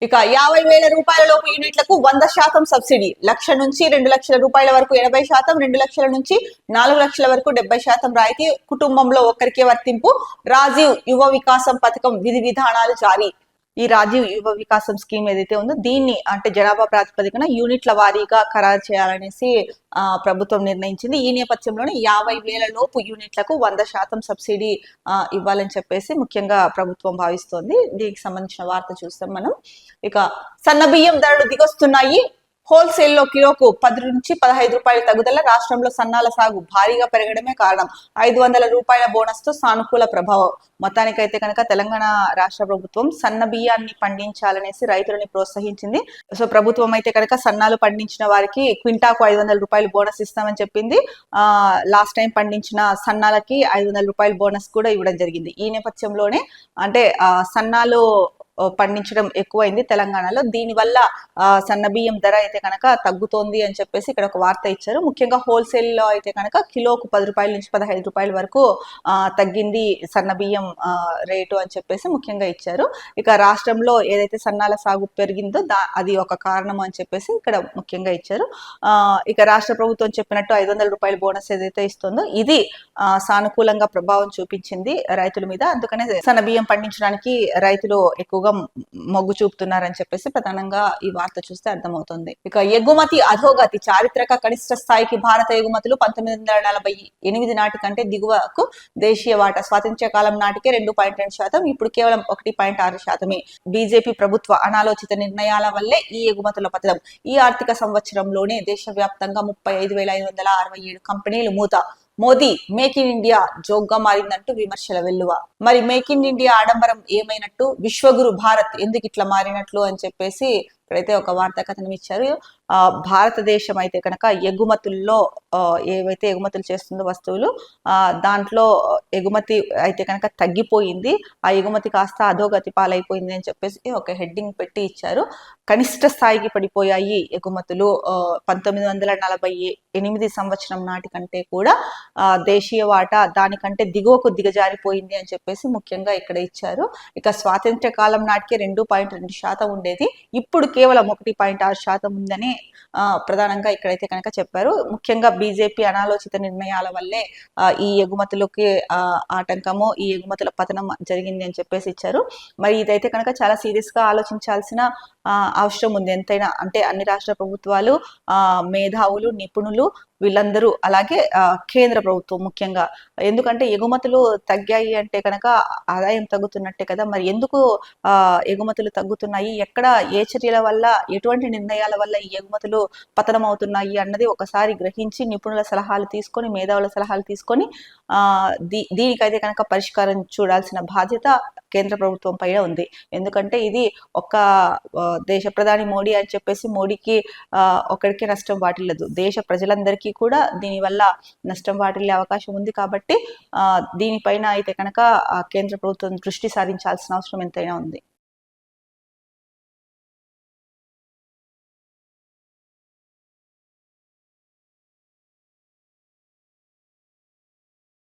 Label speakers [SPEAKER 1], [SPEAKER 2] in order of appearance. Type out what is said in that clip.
[SPEAKER 1] ఇక 50,000 రూపాయల లోపు యూనిట్లకు 100% సబ్సిడీ, 1,00,000 నుంచి 2,00,000 రూపాయల వరకు 80%, 2,00,000 నుంచి 4,00,000 వరకు 70% రాయితీ, కుటుంబంలో ఒక్కరికే వర్తింపు, రాజీవ్ యువ వికాసం పథకం విధి విధానాలు జారీ. ఈ రాజీవ్ యువ వికాసం స్కీమ్ ఏదైతే ఉందో దీన్ని అంటే జనాభా ప్రాతిపదికన యూనిట్ల వారీగా ఖరారు చేయాలనేసి ప్రభుత్వం నిర్ణయించింది. ఈ నేపథ్యంలోనే 50,000 లోపు యూనిట్లకు 100% సబ్సిడీ ఇవ్వాలని చెప్పేసి ముఖ్యంగా ప్రభుత్వం భావిస్తోంది. దీనికి సంబంధించిన వార్త చూస్తాం మనం. ఇక సన్న బియ్యం ధరలు దిగొస్తున్నాయి. హోల్సేల్లో కిలోకు 10 నుంచి 15 రూపాయల తగ్గుదల, రాష్ట్రంలో సన్నాల సాగు భారీగా పెరగడమే కారణం, 500 రూపాయల బోనస్ తో సానుకూల ప్రభావం. మొత్తానికైతే కనుక తెలంగాణ రాష్ట్ర ప్రభుత్వం సన్న బియ్యాన్ని పండించాలనేసి రైతులని ప్రోత్సహించింది. సో ప్రభుత్వం అయితే కనుక సన్నాలు పండించిన వారికి క్వింటాకు 500 రూపాయలు బోనస్ ఇస్తామని చెప్పింది. లాస్ట్ టైం పండించిన సన్నాలకి 500 రూపాయల బోనస్ కూడా ఇవ్వడం జరిగింది. ఈ నేపథ్యంలోనే అంటే సన్నాలు పండించడం ఎక్కువైంది తెలంగాణలో. దీనివల్ల సన్న బియ్యం ధర అయితే కనుక తగ్గుతోంది అని చెప్పేసి ఇక్కడ ఒక వార్త ఇచ్చారు. ముఖ్యంగా హోల్సేల్ లో అయితే కనుక కిలోకు 10 రూపాయల నుంచి 15 రూపాయల వరకు తగ్గింది సన్న బియ్యం రేటు అని చెప్పేసి ముఖ్యంగా ఇచ్చారు. ఇక రాష్ట్రంలో ఏదైతే సన్నాల సాగు పెరిగిందో అది ఒక కారణం అని చెప్పేసి ఇక్కడ ముఖ్యంగా ఇచ్చారు. ఇక రాష్ట్ర ప్రభుత్వం చెప్పినట్టు 500 రూపాయల బోనస్ ఏదైతే ఇస్తుందో ఇది సానుకూలంగా ప్రభావం చూపించింది రైతుల మీద. అందుకనే సన్న బియ్యం పండించడానికి రైతులు ఎక్కువగా మొగ్గు చూపుతున్నారని చెప్పేసి ప్రధానంగా ఈ వార్త చూస్తే అర్థమవుతుంది. ఇక ఎగుమతి అధోగతి, చారిత్రక కనిష్ట స్థాయికి భారత ఎగుమతులు. 1948 నాటి కంటే దిగువకు దేశీయ వాటా స్వాతంత్ర్య కాలం నాటికే 2.2%, ఇప్పుడు కేవలం 1.6%. బీజేపీ ప్రభుత్వ అనాలోచిత నిర్ణయాల వల్లే ఈ ఎగుమతుల పతనం. ఈ ఆర్థిక సంవత్సరంలోనే దేశవ్యాప్తంగా 35,567 కంపెనీలు మూత. మోదీ మేక్ ఇన్ ఇండియా జోగ్గా మారిందంటూ విమర్శల వెల్లువ. మరి మేక్ ఇన్ ఇండియా ఆడంబరం ఏమైనట్టు, విశ్వగురు భారత్ ఎందుకు ఇట్లా మారినట్లు అని చెప్పేసి ఇక్కడైతే ఒక వార్తా కథనం ఇచ్చారు. భారతదేశం అయితే కనుక ఎగుమతుల్లో ఏవైతే ఎగుమతులు చేస్తుందో వస్తువులు దాంట్లో ఎగుమతి అయితే కనుక తగ్గిపోయింది. ఆ ఎగుమతి కాస్త అధోగతి పాలైపోయింది అని చెప్పేసి ఒక హెడ్డింగ్ పెట్టి ఇచ్చారు. కనిష్ట స్థాయికి పడిపోయాయి ఎగుమతులు. 1948 సంవత్సరం నాటి కంటే కూడా దేశీయ వాటా దానికంటే దిగువకు దిగజారిపోయింది అని చెప్పేసి ముఖ్యంగా ఇక్కడ ఇచ్చారు. ఇక స్వాతంత్ర్య కాలం నాటికే 2.2% ఉండేది, ఇప్పుడు కేవలం 1.6% ఉందని ప్రధానంగా ఇక్కడైతే కనుక చెప్పారు. ముఖ్యంగా బీజేపీ అనాలోచిత నిర్ణయాల వల్లే ఈ ఎగుమతులకి ఆటంకము, ఈ ఎగుమతుల పతనం జరిగింది అని చెప్పేసి ఇచ్చారు. మరి ఇదైతే కనుక చాలా సీరియస్ గా ఆలోచించాల్సిన అవసరం ఉంది. ఎంతైనా అంటే అన్ని రాష్ట్ర ప్రభుత్వాలు, మేధావులు, నిపుణులు వీళ్ళందరూ, అలాగే కేంద్ర ప్రభుత్వం ముఖ్యంగా. ఎందుకంటే ఎగుమతులు తగ్గాయి అంటే కనుక ఆదాయం తగ్గుతున్నట్టే కదా. మరి ఎందుకు ఎగుమతులు తగ్గుతున్నాయి, ఎక్కడ ఏ చర్యల వల్ల, ఎటువంటి నిర్ణయాల వల్ల ఈ ఎగుమతులు పతనం అవుతున్నాయి అన్నది ఒకసారి గ్రహించి నిపుణుల సలహాలు తీసుకొని, మేధావుల సలహాలు తీసుకొని దీనికైతే కనుక పరిష్కారం చూడాల్సిన బాధ్యత కేంద్ర ప్రభుత్వం పైన ఉంది. ఎందుకంటే ఇది ఒక దేశ ప్రధాని మోడీ అని చెప్పేసి మోడీకి ఒక్కడికే నష్టం వాటిల్లదు, దేశ ప్రజలందరికీ కూడా దీనివల్ల నష్టం వాటిల్లే అవకాశం ఉంది. కాబట్టి దీనిపైన అయితే కనుక కేంద్ర ప్రభుత్వం దృష్టి సారించాల్సిన అవసరం ఎంతైనా ఉంది.